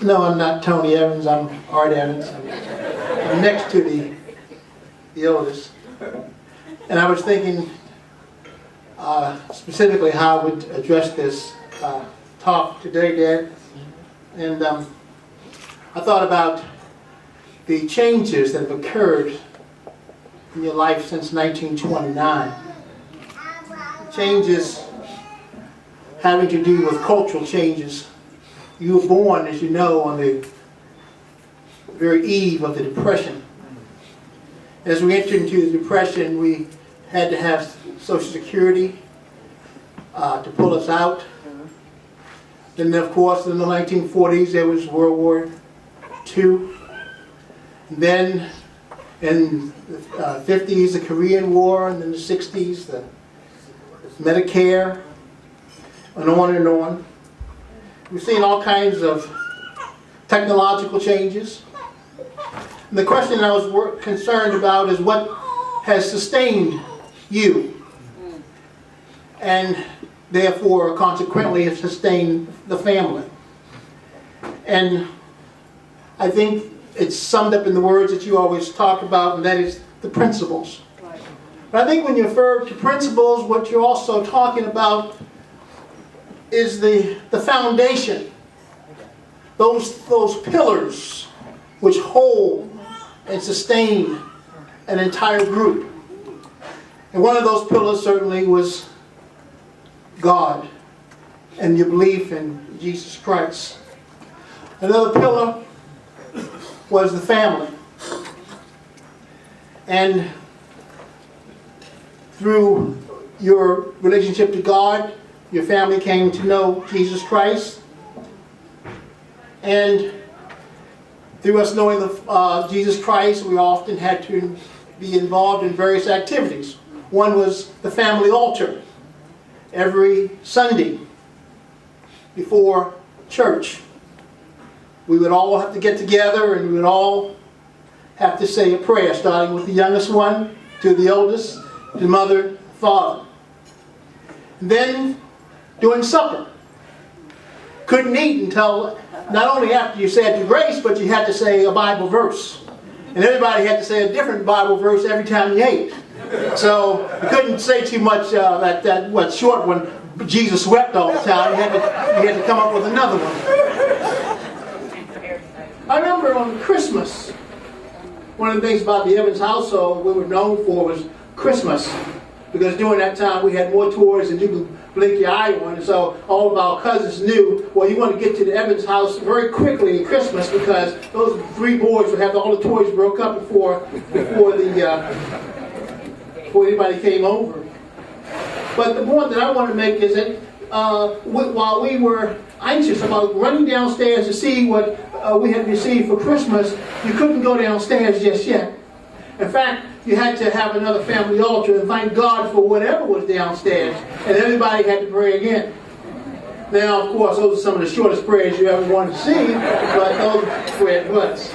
No, I'm not Tony Evans. I'm Art Evans. I'm next to the oldest. And I was thinking specifically how I would address this talk today, Dad. And I thought about the changes that have occurred in your life since 1929. Changes having to do with cultural changes. You were born, as you know, on the very eve of the Depression. As we entered into the Depression, we had to have Social Security to pull us out. Then, of course, in the 1940s, there was World War II. And then, in the 50s, the Korean War, and then the 60s, the Medicare, and on and on. We've seen all kinds of technological changes. And the question I was concerned about is what has sustained you, and therefore, consequently, has sustained the family. And I think it's summed up in the words that you always talk about, and that is the principles. But I think when you refer to principles, what you're also talking about is the foundation, those pillars which hold and sustain an entire group. And one of those pillars certainly was God and your belief in Jesus Christ. Another pillar was the family. And through your relationship to God, your family came to know Jesus Christ. And through us knowing Jesus Christ, we often had to be involved in various activities. One was the family altar. Every Sunday before church, we would all have to get together and we would all have to say a prayer, starting with the youngest one to the oldest, to mother, father. And then doing supper. Couldn't eat until not only after you said your grace, but you had to say a Bible verse. And everybody had to say a different Bible verse every time you ate. So you couldn't say too much that short one, Jesus wept all the time. You had to come up with another one. I remember on Christmas, one of the things about the Evans household we were known for was Christmas. Because during that time we had more toys than you could blink your eye on. And so all of our cousins knew, well, you want to get to the Evans house very quickly at Christmas because those three boys would have all the toys broke up before anybody came over. But the point that I want to make is that while we were anxious about running downstairs to see what we had received for Christmas, you couldn't go downstairs just yet. In fact, you had to have another family altar and thank God for whatever was downstairs, and everybody had to pray again. Now, of course, those are some of the shortest prayers you ever wanted to see, but those were butts.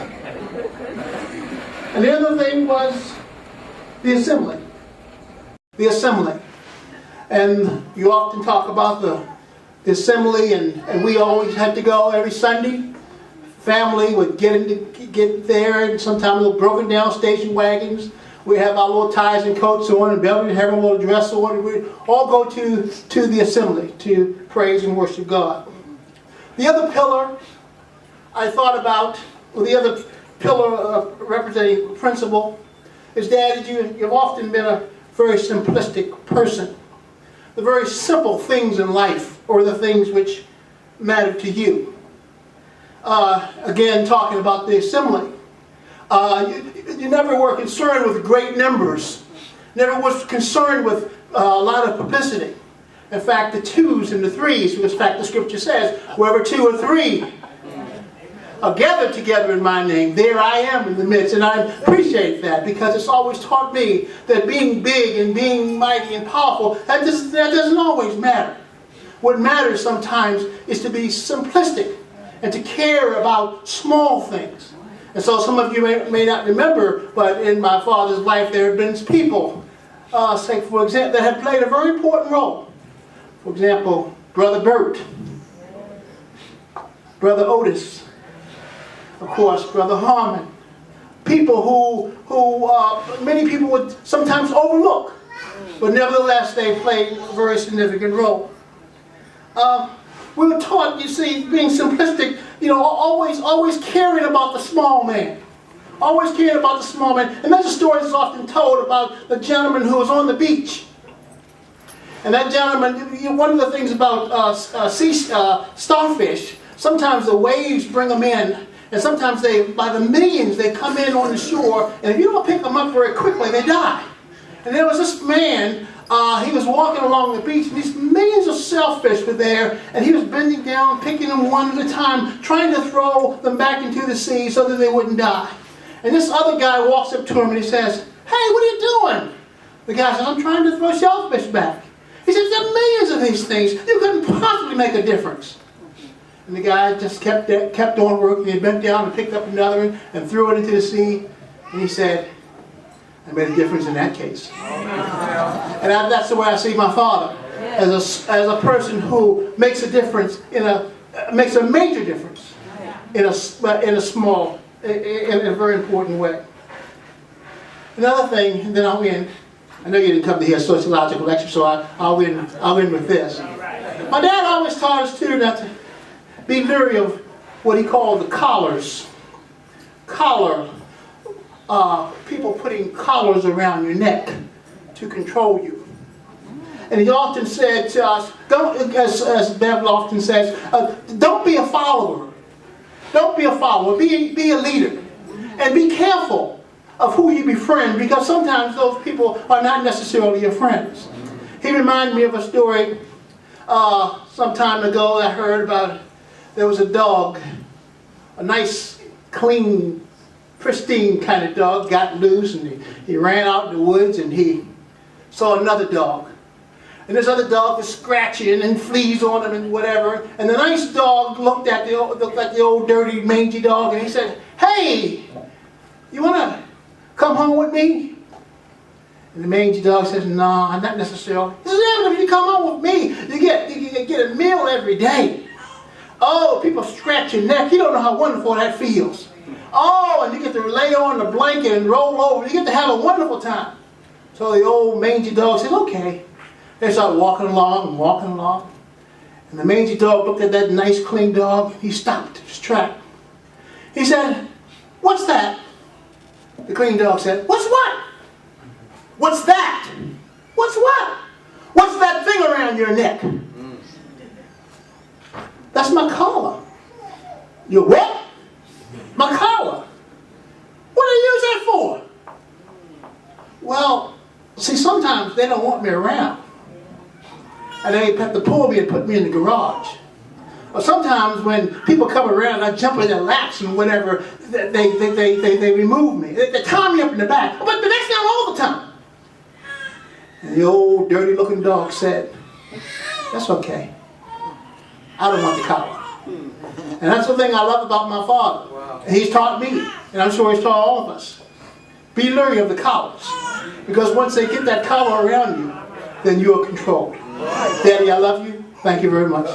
And the other thing was the assembly. The assembly. And you often talk about the assembly, and we always had to go every Sunday. Family would get there, and sometimes little broken down station wagons. We have our little ties and coats on, and Beverly would have a little dress on, and we'd all go to the assembly to praise and worship God. The other pillar I thought about, or the other pillar representing principle, is that you've often been a very simplistic person. The very simple things in life are the things which matter to you. Again, talking about the assembly. You never were concerned with great numbers. Never was concerned with a lot of publicity. In fact, the twos and the threes, in fact the scripture says, wherever two or three are gathered together in my name, there I am in the midst. And I appreciate that because it's always taught me that being big and being mighty and powerful, that doesn't always matter. What matters sometimes is to be simplistic and to care about small things. And so some of you may not remember, but in my father's life there have been people, say for example, that have played a very important role. For example, Brother Bert, Brother Otis, of course, Brother Harmon. People who many people would sometimes overlook, but nevertheless they played a very significant role. We were taught, you see, being simplistic, always caring about the small man. Always caring about the small man. And there's a story that's often told about the gentleman who was on the beach. And that gentleman, one of the things about starfish, sometimes the waves bring them in. And sometimes by the millions, they come in on the shore. And if you don't pick them up very quickly, they die. And there was this man, he was walking along the beach, and these millions of shellfish were there, and he was bending down, picking them one at a time, trying to throw them back into the sea so that they wouldn't die. And this other guy walks up to him and he says, "Hey, what are you doing?" The guy says, "I'm trying to throw shellfish back." He says, "There are millions of these things. You couldn't possibly make a difference." And the guy just kept on working. He bent down and picked up another one and threw it into the sea. And he said, "I made a difference in that case." And that's the way I see my father, as a person who makes a difference makes a major difference in a very important way. Another thing, and then I'll end. I know you didn't come to hear a sociological lecture, so I'll end with this. My dad always taught us too not to be leery of what he called the collars. People putting collars around your neck to control you. And he often said to us, as Bev often says, don't be a follower. Don't be a follower. Be a leader. And be careful of who you befriend, because sometimes those people are not necessarily your friends. He reminded me of a story some time ago I heard about. There was a dog, a nice, clean, pristine kind of dog, got loose, and he ran out in the woods, and he saw another dog. And this other dog was scratching and fleas on him and whatever. And the nice dog looked like the old dirty mangy dog, and he said, "Hey, you want to come home with me?" And the mangy dog says, "No, not necessarily." He says, "Yeah, but if you come home with me, you get a meal every day. Oh, people scratch your neck. You don't know how wonderful that feels. Oh, and you get to lay on the blanket and roll over. You get to have a wonderful time." So the old mangy dog says, "Okay." They start walking along. And the mangy dog looked at that nice, clean dog. He stopped his track. He said, "What's that?" The clean dog said, "What's what?" "What's that?" "What's what?" "What's that thing around your neck?" "That's my collar." "Your what?" "My collar." "What do you use that for?" "Well, see, sometimes they don't want me around. And they have to pull me and put me in the garage. Or sometimes when people come around, I jump in their laps and whatever, they remove me. They tie me up in the back. But that's not all the time." And the old dirty looking dog said, "That's okay. I don't want the collar." And that's the thing I love about my father. And he's taught me, and I'm sure he's taught all of us. Be leery of the collars. Because once they get that collar around you, then you are controlled. Daddy, I love you. Thank you very much.